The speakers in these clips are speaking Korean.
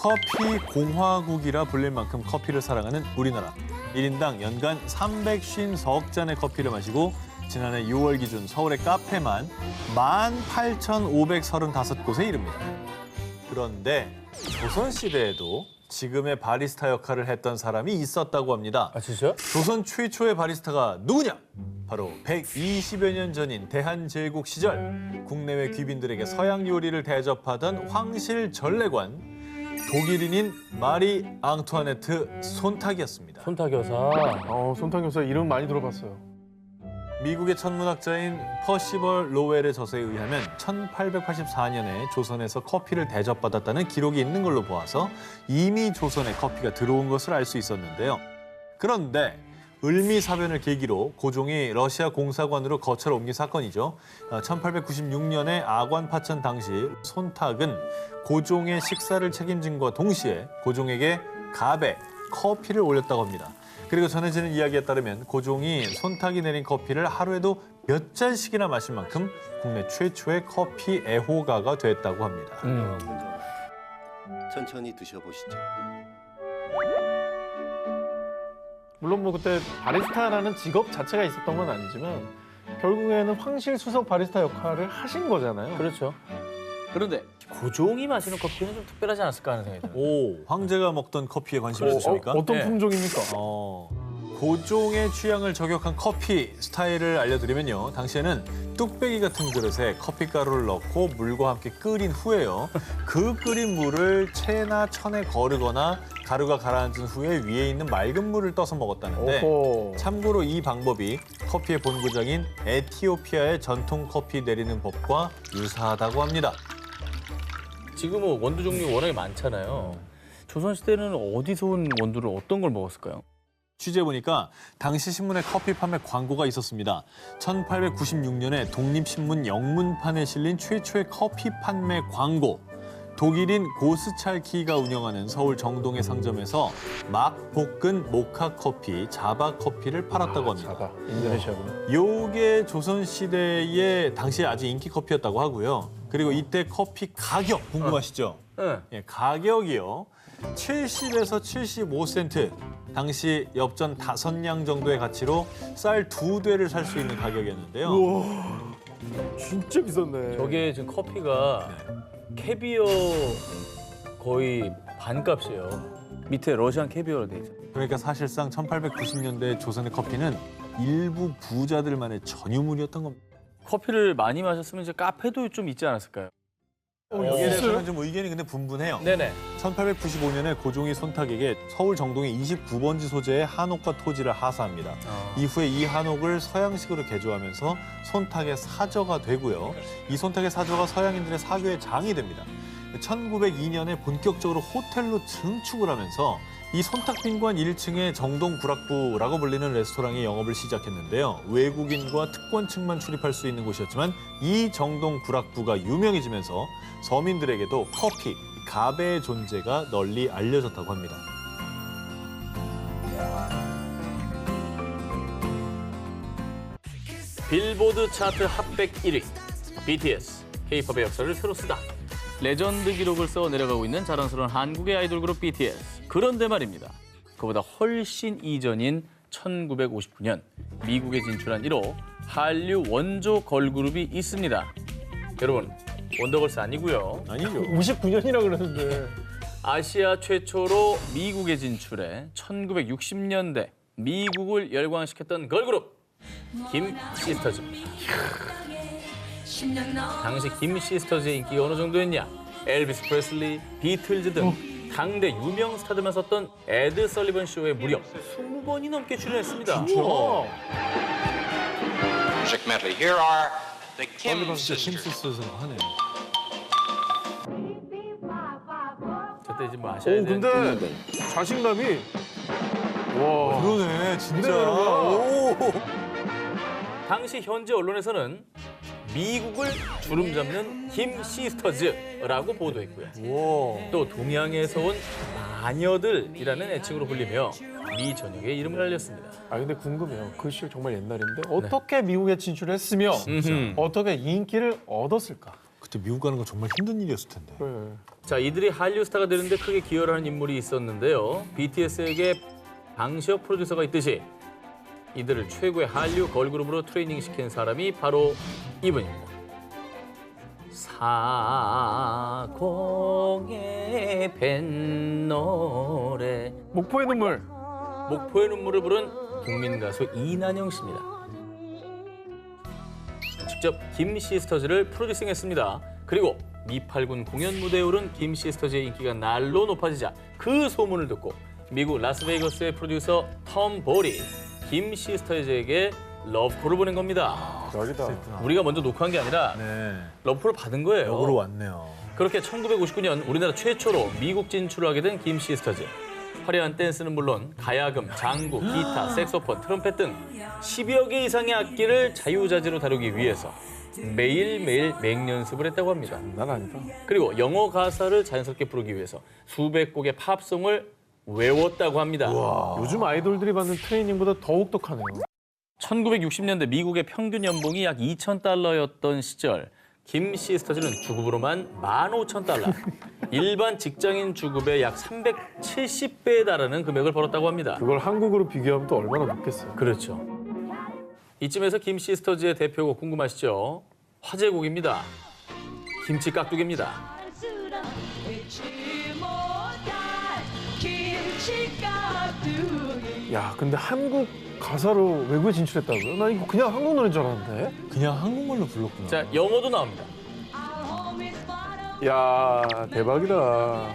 커피 공화국이라 불릴 만큼 커피를 사랑하는 우리나라. 1인당 연간 350석 잔의 커피를 마시고 지난해 6월 기준 서울의 카페만 18,535곳에 이릅니다. 그런데 조선시대에도 지금의 바리스타 역할을 했던 사람이 있었다고 합니다. 아, 진짜? 조선 최초의 바리스타가 누구냐? 바로 120여 년 전인 대한제국 시절 국내외 귀빈들에게 서양 요리를 대접하던 황실 전례관 독일인인 마리 앙투아네트 손탁이었습니다. 손탁여사. 손탁 교사 이름 많이 들어봤어요. 미국의 천문학자인 퍼시벌 로웰의 저서에 의하면 1884년에 조선에서 커피를 대접받았다는 기록이 있는 걸로 보아서 이미 조선에 커피가 들어온 것을 알 수 있었는데요. 그런데 을미사변을 계기로 고종이 러시아 공사관으로 거처를 옮긴 사건이죠. 1896년에 아관 파천 당시 손탁은 고종의 식사를 책임진과 동시에 고종에게 갑에 커피를 올렸다고 합니다. 그리고 전해지는 이야기에 따르면 고종이 손탁이 내린 커피를 하루에도 몇 잔씩이나 마실 만큼 국내 최초의 커피 애호가가 됐다고 합니다. 천천히 드셔보시죠. 물론 뭐 그때 바리스타라는 직업 자체가 있었던 건 아니지만 결국에는 황실 수석 바리스타 역할을 하신 거잖아요. 그렇죠. 그런데 고종이 마시는 커피는 좀 특별하지 않았을까 하는 생각이 들어요. 오, 황제가 먹던 커피에 관심 있으십니까? 어떤 네. 품종입니까? 고종의 취향을 저격한 커피 스타일을 알려드리면요. 당시에는 뚝배기 같은 그릇에 커피가루를 넣고 물과 함께 끓인 후에요. 그 끓인 물을 체나 천에 거르거나 가루가 가라앉은 후에 위에 있는 맑은 물을 떠서 먹었다는데 오호. 참고로 이 방법이 커피의 본고장인 에티오피아의 전통 커피 내리는 법과 유사하다고 합니다. 지금은 원두 종류 워낙에 많잖아요. 조선시대는 어디서 온 원두를 어떤 걸 먹었을까요? 취재해보니까 당시 신문에 커피 판매 광고가 있었습니다. 1896년에 독립신문 영문판에 실린 최초의 커피 판매 광고. 독일인 고스찰키가 운영하는 서울 정동의 상점에서 막 볶은 모카 커피, 자바 커피를 팔았다고 합니다. 자바, 인도네시아구나. 요게 조선시대의 당시에 아주 인기 커피였다고 하고요. 그리고 이때 커피 가격 궁금하시죠? 네. 예, 가격이요. 70에서 75센트. 당시 엽전 5냥 정도의 가치로 쌀 2대를 살 수 있는 가격이었는데요. 우와, 진짜 비쌌네. 저게 지금 커피가 캐비어 거의 반값이에요. 밑에 러시안 캐비어로 돼 있어요. 그러니까 사실상 1890년대 조선의 커피는 일부 부자들만의 전유물이었던 겁니다. 커피를 많이 마셨으면 이제 카페도 좀 있지 않았을까요? 여기에 있어요? 대해서는 좀 의견이 근데 분분해요. 네네. 1895년에 고종이 손탁에게 서울 정동의 29번지 소재의 한옥과 토지를 하사합니다. 이후에 이 한옥을 서양식으로 개조하면서 손탁의 사저가 되고요. 이 손탁의 사저가 서양인들의 사교의 장이 됩니다. 1902년에 본격적으로 호텔로 증축을 하면서 이 손탁빈관 1층에 정동구락부라고 불리는 레스토랑이 영업을 시작했는데요. 외국인과 특권층만 출입할 수 있는 곳이었지만 이 정동구락부가 유명해지면서 서민들에게도 커피, 가베의 존재가 널리 알려졌다고 합니다. 빌보드 차트 핫백 1위, BTS, K-팝의 역사를 새로 쓰다. 레전드 기록을 써 내려가고 있는 자랑스러운 한국의 아이돌 그룹 BTS. 그런데 말입니다. 그보다 훨씬 이전인 1959년 미국에 진출한 1호 한류 원조 걸그룹이 있습니다. 여러분, 원더걸스 아니고요. 아니죠. 59년이라 그러는데. 아시아 최초로 미국에 진출해 1960년대 미국을 열광시켰던 걸그룹 김 시스터즈입니다. 당시 김 시스터즈의 인기가 어느 정도였냐? 엘비스 프레슬리, 비틀즈 등 당대 유명 스타들만 썼던 에드 설리번 쇼에 무려 20번이 넘게 출연했습니다. Music medley. Here are the Kim sisters. 김스스는 하네요. 저때 이제 뭐 아셔야 오, 되는 근데 자신감이. 와. 그러네, 진짜. 오. 당시 현지 언론에서는 미국을 주름 잡는 김 시스터즈라고 보도했고요. 또 동양에서 온 마녀들이라는 애칭으로 불리며 미 전역에 이름을 알렸습니다. 아 근데 궁금해요. 그 시절 정말 옛날인데 어떻게 미국에 진출했으며 어떻게 인기를 얻었을까? 그때 미국 가는 건 정말 힘든 일이었을 텐데. 그래. 자, 이들이 한류 스타가 되는데 크게 기여를 하는 인물이 있었는데요. BTS에게 방시혁 프로듀서가 있듯이 이들을 최고의 한류 걸그룹으로 트레이닝 시킨 사람이 바로 이분입니다. 사공의 뱃노래. 목포의 눈물. 목포의 눈물을 부른 국민 가수 이난영 씨입니다. 직접 김 시스터즈를 프로듀싱했습니다. 그리고 미팔군 공연 무대에 오른 김 시스터즈의 인기가 날로 높아지자 그 소문을 듣고 미국 라스베이거스의 프로듀서 톰 볼이 김 시스터즈에게 러브콜을 보낸 겁니다. 여기다. 우리가 먼저 녹화한 게 아니라 네. 러브콜을 받은 거예요. 역으로 왔네요. 그렇게 1959년 우리나라 최초로 미국 진출을 하게 된 김 시스터즈. 화려한 댄스는 물론 가야금, 장구, 기타, 색소폰, 트럼펫 등 10여 개 이상의 악기를 자유자재로 다루기 위해서 매일매일 맹연습을 했다고 합니다. 난 아니다. 그리고 영어 가사를 자연스럽게 부르기 위해서 수백 곡의 팝송을 외웠다고 합니다. 요즘 아이돌들이 받는 트레이닝보다 더 혹독하네요. 1960년대 미국의 평균 연봉이 약 2,000달러였던 시절 김 시스터즈는 주급으로만 15,000달러, 일반 직장인 주급의 약 370배에 달하는 금액을 벌었다고 합니다. 그걸 한국으로 비교하면 또 얼마나 높겠어요. 그렇죠. 이쯤에서 김 시스터즈의 대표곡 궁금하시죠? 화제곡입니다. 김치 깍두기입니다. 야, 근데 한국 가사로 외국에 진출했다고요? 나 이거 그냥 한국 노래인 줄 알았는데. 그냥 한국말로 불렀구나. 자, 영어도 나옵니다. 야, 대박이다.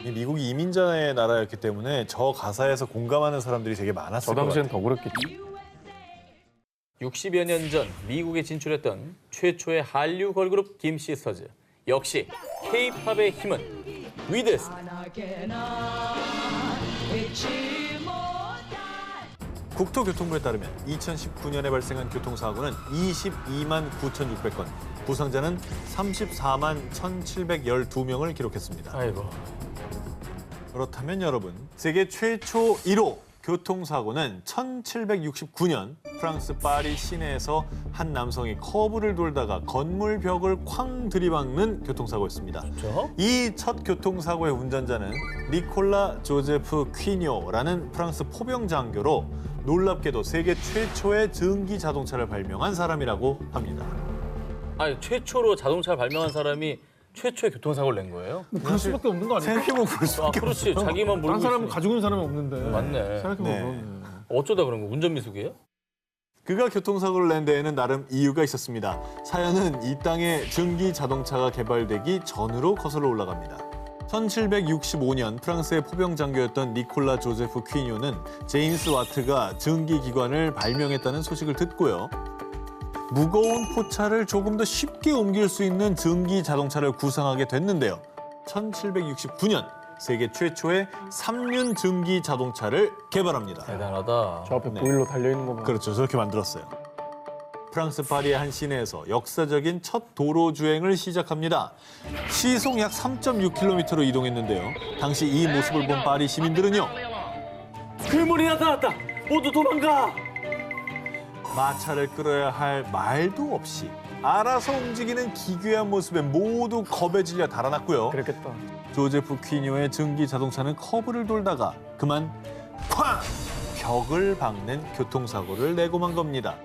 이 미국이 이민자의 나라였기 때문에 저 가사에서 공감하는 사람들이 되게 많았을 저 것 당시엔 같아요. 더 그랬겠지. 60여 년 전 미국에 진출했던 최초의 한류 걸그룹 김 시스터즈. 역시 K-팝의 힘은 위대했습니다. 국토교통부에 따르면 2019년에 발생한 교통사고는 22만 9,600건, 부상자는 34만 1,712명을 기록했습니다. 아이고. 그렇다면 여러분, 세계 최초 1호 교통사고는 1769년 프랑스 파리 시내에서 한 남성이 커브를 돌다가 건물 벽을 쾅 들이박는 교통사고였습니다. 그렇죠? 이 첫 교통사고의 운전자는 니콜라 조제프 퀴뇨라는 프랑스 포병 장교로 놀랍게도 세계 최초의 전기 자동차를 발명한 사람이라고 합니다. 아니, 최초로 자동차를 발명한 사람이 최초의 교통사고를 낸 거예요? 그럴 수밖에 없는 거 아니야? 생각해보면 그럴 아, 수밖에 그렇지. 없어요. 자기만 모르고 다른 사람은 있으니. 가지고 있는 사람이 없는데. 맞네. 생각해보면. 네. 어쩌다 그런 거? 운전미숙이에요? 그가 교통사고를 낸 데에는 나름 이유가 있었습니다. 사연은 이 땅에 전기 자동차가 개발되기 전으로 거슬러 올라갑니다. 1765년 프랑스의 포병 장교였던 니콜라 조제프 퀴뇨는 제임스 와트가 전기 기관을 발명했다는 소식을 듣고요. 무거운 포차를 조금 더 쉽게 옮길 수 있는 전기 자동차를 구상하게 됐는데요. 1769년 세계 최초의 3륜 전기 자동차를 개발합니다. 대단하다. 저 앞에 네. 보일러 달려있는 거 봐. 그렇죠. 저렇게 만들었어요. 프랑스 파리의 한 시내에서 역사적인 첫 도로 주행을 시작합니다. 시속 약 3.6km로 이동했는데요. 당시 이 모습을 본 파리 시민들은요. 괴물이 나타났다. 모두 도망가. 마차를 끌어야 할 말도 없이 알아서 움직이는 기괴한 모습에 모두 겁에 질려 달아났고요. 그랬겠다. 조제프 퀴뇨의 전기 자동차는 커브를 돌다가 그만 쾅! 벽을 박는 교통사고를 내고 만 겁니다.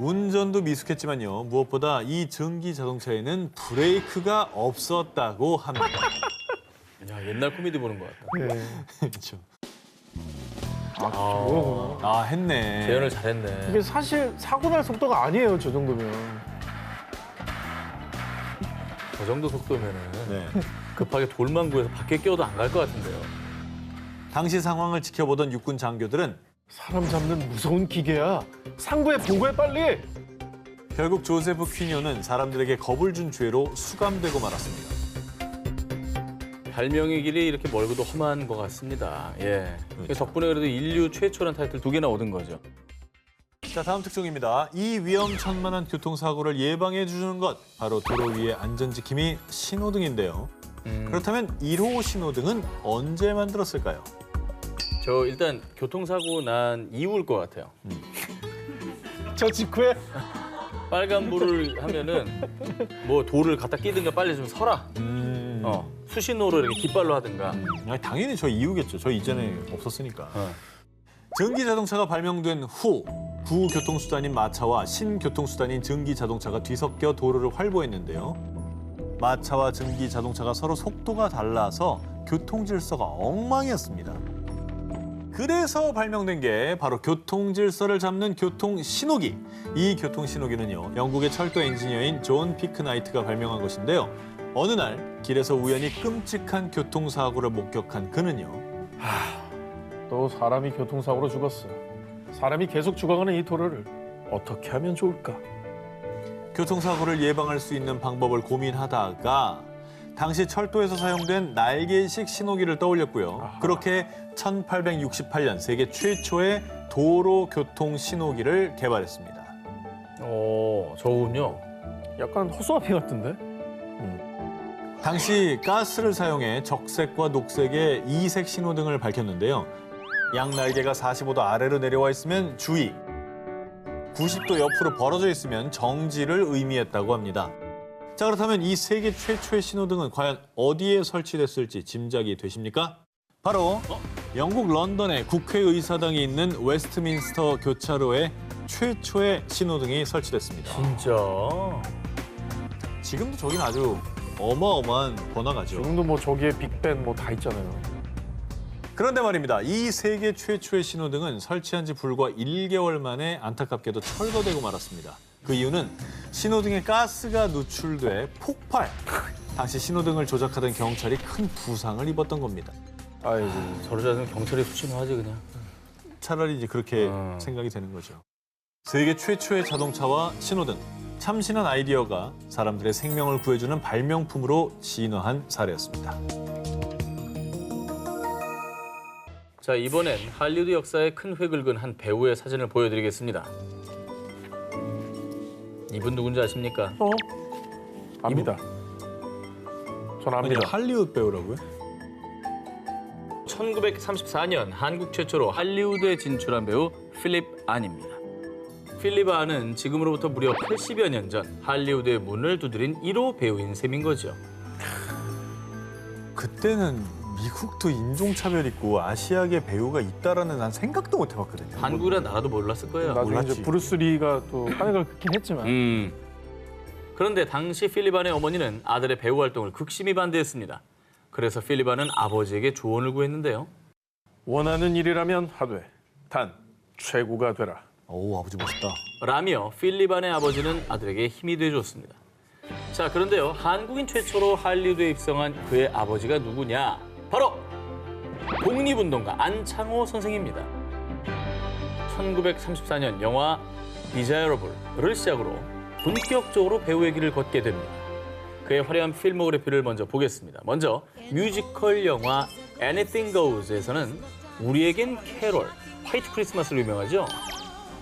운전도 미숙했지만요. 무엇보다 이 전기 자동차에는 브레이크가 없었다고 합니다. 야, 옛날 코미디 보는 것 같다. 네. 그렇죠. 그거구나. 아, 했네. 재현을 잘했네. 이게 사실 사고 날 속도가 아니에요, 저 정도면. 저 정도 속도면은 네. 급하게 돌만 구해서 밖에 끼워도 안 갈 것 같은데요. 당시 상황을 지켜보던 육군 장교들은 사람 잡는 무서운 기계야. 상부에 보고해, 빨리! 결국 조세프 퀴뇨는 사람들에게 겁을 준 죄로 수감되고 말았습니다. 발명의 길이 이렇게 멀고도 험한 것 같습니다. 예. 덕분에 그래도 인류 최초란 타이틀 2개나 얻은 거죠. 자, 다음 특종입니다. 이 위험천만한 교통사고를 예방해 주는 것, 바로 도로 위의 안전지킴이 신호등인데요. 그렇다면 1호 신호등은 언제 만들었을까요? 저 일단 교통사고 난 이후일 것 같아요. 저 직후에 빨간불을 하면은 뭐 돌을 갖다 끼든가 빨리 좀 서라. 수신호로 이렇게 깃발로 하든가. 아니, 당연히 저 이유겠죠. 저 이전에 없었으니까. 전기 자동차가 발명된 후 구교통수단인 마차와 신교통수단인 전기 자동차가 뒤섞여 도로를 활보했는데요. 마차와 전기 자동차가 서로 속도가 달라서 교통 질서가 엉망이었습니다. 그래서 발명된 게 바로 교통 질서를 잡는 교통 신호기. 이 교통 신호기는요, 영국의 철도 엔지니어인 존 피크나이트가 발명한 것인데요. 어느 날 길에서 우연히 끔찍한 교통사고를 목격한 그는요. 또 사람이 교통사고로 죽었어. 사람이 계속 죽어가는 이 도로를 어떻게 하면 좋을까? 교통사고를 예방할 수 있는 방법을 고민하다가 당시 철도에서 사용된 날개식 신호기를 떠올렸고요. 그렇게 1868년 세계 최초의 도로 교통 신호기를 개발했습니다. 저군요. 약간 허수아비 같은데? 당시 가스를 사용해 적색과 녹색의 이색 신호등을 밝혔는데요. 양 날개가 45도 아래로 내려와 있으면 주의, 90도 옆으로 벌어져 있으면 정지를 의미했다고 합니다. 자, 그렇다면 이 세계 최초의 신호등은 과연 어디에 설치됐을지 짐작이 되십니까? 바로 영국 런던의 국회의사당이 있는 웨스트민스터 교차로에 최초의 신호등이 설치됐습니다. 진짜. 지금도 저긴 아주 어마어마한 번화가죠. 지금도 뭐 저기에 빅벤 뭐 다 있잖아요. 그런데 말입니다. 이 세계 최초의 신호등은 설치한 지 불과 1개월 만에 안타깝게도 철거되고 말았습니다. 그 이유는 신호등에 가스가 누출돼 폭발. 당시 신호등을 조작하던 경찰이 큰 부상을 입었던 겁니다. 아이고. 저러자면 경찰이 수침하지 그냥. 차라리 이제 그렇게 생각이 되는 거죠. 세계 최초의 자동차와 신호등. 참신한 아이디어가 사람들의 생명을 구해주는 발명품으로 진화한 사례였습니다. 자, 이번엔 할리우드 역사에 큰 획을 그은 한 배우의 사진을 보여드리겠습니다. 이분 누군지 아십니까? 압니다. 전 아니, 압니다. 할리우드 배우라고요? 1934년 한국 최초로 할리우드에 진출한 배우 필립 안입니다. 필립 안은 지금으로부터 무려 80여 년 전 할리우드의 문을 두드린 1호 배우인 셈인 거죠. 그때는 미국도 인종차별 있고 아시아계 배우가 있다라는 난 생각도 못 해봤거든요. 한국이란 나라도 몰랐을 거예요. 나중에 몰랐지. 이제 브루스 리가 또 한획을 긋긴 했지만 그런데 당시 필립 안의 어머니는 아들의 배우 활동을 극심히 반대했습니다. 그래서 필립 안은 아버지에게 조언을 구했는데요. 원하는 일이라면 하되 단 최고가 되라. 오, 아버지 멋있다. 라며 필립 안의 아버지는 아들에게 힘이 돼줬습니다. 자, 그런데요. 한국인 최초로 할리우드에 입성한 그의 아버지가 누구냐? 바로 독립운동가 안창호 선생입니다. 1934년 영화 디자이러블을 시작으로 본격적으로 배우의 길을 걷게 됩니다. 그의 화려한 필모그래피를 먼저 보겠습니다. 먼저 뮤지컬 영화 Anything Goes에서는 우리에겐 캐롤, 화이트 크리스마스로 유명하죠.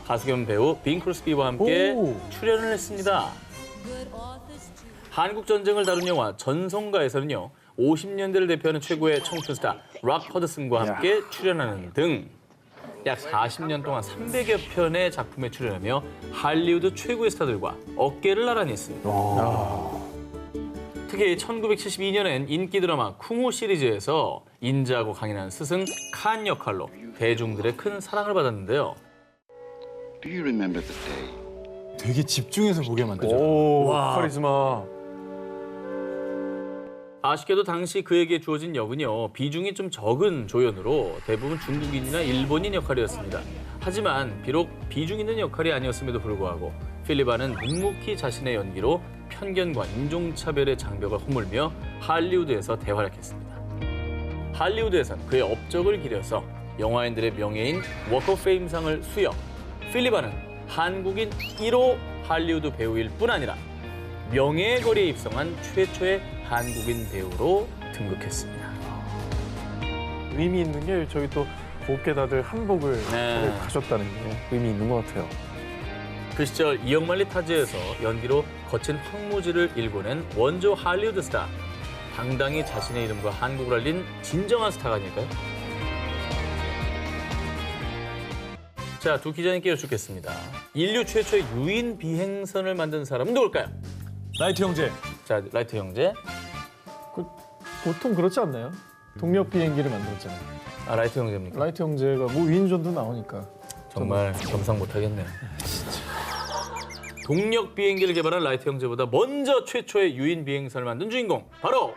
가수 겸 배우 빈 크로스비와 함께 출연을 했습니다. 한국 전쟁을 다룬 영화 전성가에서는요. 50년대를 대표하는 최고의 청춘 스타 락 허드슨과 함께 출연하는 등 약 40년 동안 300여 편의 작품에 출연하며 할리우드 최고의 스타들과 어깨를 나란히 했습니다. 특히 1972년엔 인기 드라마 쿵호 시리즈에서 인자하고 강인한 스승 칸 역할로 대중들의 큰 사랑을 받았는데요. Do you remember the day? 되게 집중해서 보게 만들죠. 오, 와. 카리스마. 아쉽게도 당시 그에게 주어진 역은요, 비중이 좀 적은 조연으로 대부분 중국인이나 일본인 역할이었습니다. 하지만 비록 비중 있는 역할이 아니었음에도 불구하고 필립 안은 묵묵히 자신의 연기로 편견과 인종차별의 장벽을 허물며 할리우드에서 대활약했습니다. 할리우드에선 그의 업적을 기려서 영화인들의 명예인 워크 오브 페임상을 수여, 필립 안은 한국인 1호 할리우드 배우일 뿐 아니라 명예의 거리에 입성한 최초의 한국인 배우로 등극했습니다. 의미 있는 게 저희 또 곱게 다들 한복을 네. 가셨다는 게 의미 있는 것 같아요. 그 시절 이영만리 타지에서 연기로 거친 황무지를 일궈낸 원조 할리우드 스타. 당당히 자신의 이름과 한국을 알린 진정한 스타가 아닐까요? 자, 두 기자님께 여쭙겠습니다. 인류 최초의 유인 비행선을 만든 사람은 누굴까요? 라이트 형제. 자, 라이트 형제. 보통 그렇지 않나요? 동력 비행기를 만들었잖아요. 아, 라이트 형제입니까? 라이트 형제가 뭐 위인전도 나오니까. 정말 겸상 못하겠네요. 동력 비행기를 개발한 라이트 형제보다 먼저 최초의 유인 비행선을 만든 주인공, 바로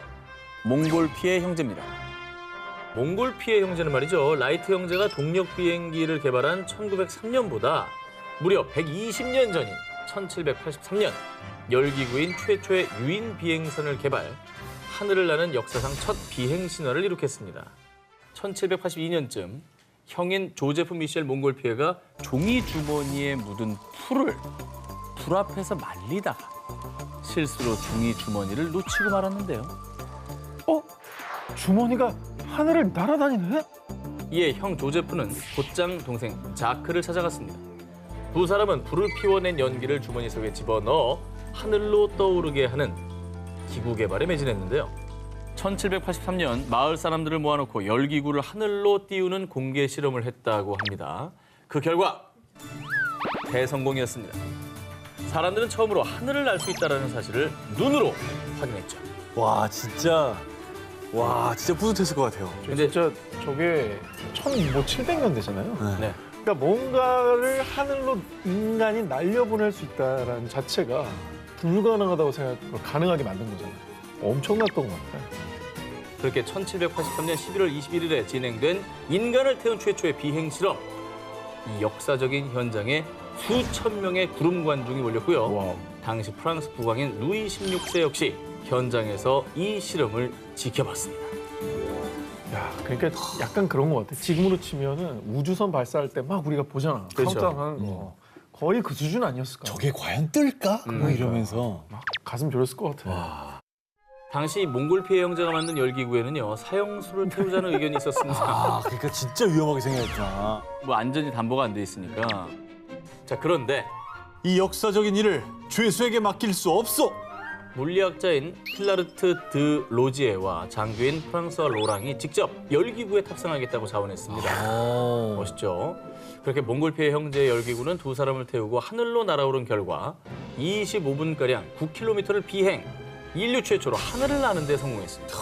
몽골피의 형제입니다. 몽골피의 형제는 말이죠. 라이트 형제가 동력 비행기를 개발한 1903년보다 무려 120년 전인 1783년 열기구인 최초의 유인 비행선을 개발, 하늘을 나는 역사상 첫 비행 신화를 이룩했습니다. 1782년쯤 형인 조제프 미셸 몽골피에가 종이 주머니에 묻은 풀을 불 앞에서 말리다가 실수로 종이 주머니를 놓치고 말았는데요. 주머니가 하늘을 날아다니네? 이에 형 조제프는 곧장 동생 자크를 찾아갔습니다. 두 사람은 불을 피워낸 연기를 주머니 속에 집어넣어 하늘로 떠오르게 하는 기구 개발에 매진했는데요. 1783년 마을 사람들을 모아놓고 열기구를 하늘로 띄우는 공개 실험을 했다고 합니다. 그 결과 대성공이었습니다. 사람들은 처음으로 하늘을 날 수 있다는 사실을 눈으로 확인했죠. 와 진짜 뿌듯했을 것 같아요. 근데 진짜 저게 1700년 되잖아요. 네. 그러니까 뭔가를 하늘로 인간이 날려보낼 수 있다는 자체가 불가능하다고 생각하고 가능하게 만든 거잖아요. 엄청났던 것 같아요. 그렇게 1783년 11월 21일에 진행된 인간을 태운 최초의 비행 실험. 이 역사적인 현장에 수천 명의 구름 관중이 몰렸고요. 와. 당시 프랑스 국왕인 루이 16세 역시 현장에서 이 실험을 지켜봤습니다. 야, 그러니까 약간 그런 것 같아. 지금으로 치면은 우주선 발사할 때 막 우리가 보잖아. 그렇죠. 카운트다운 하는 거. 거의 그 수준 아니었을까? 저게 과연 뜰까? 뭐 이러면서. 막 가슴 졸였을 것 같아. 당시 몽골피해 형제가 만든 열기구에는요, 사형수를 태우자는 의견이 있었습니다. 아 그러니까 진짜 위험하게 생겼구나. 뭐 안전이 담보가 안 돼 있으니까. 자, 그런데 이 역사적인 일을 죄수에게 맡길 수 없어. 물리학자인 필라르트 드 로지에와 장교인 프랑스와 로랑이 직접 열기구에 탑승하겠다고 자원했습니다. 멋있죠? 그렇게 몽골피해 형제의 열기구는 두 사람을 태우고 하늘로 날아오른 결과 25분가량 9km를 비행, 인류 최초로 하늘을 나는 데 성공했습니다.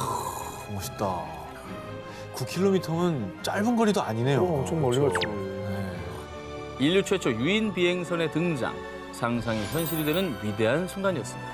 멋있다. 9km면 짧은 거리도 아니네요. 엄청 멀리 그렇죠. 갔지. 인류 최초 유인 비행선의 등장, 상상이 현실이 되는 위대한 순간이었습니다.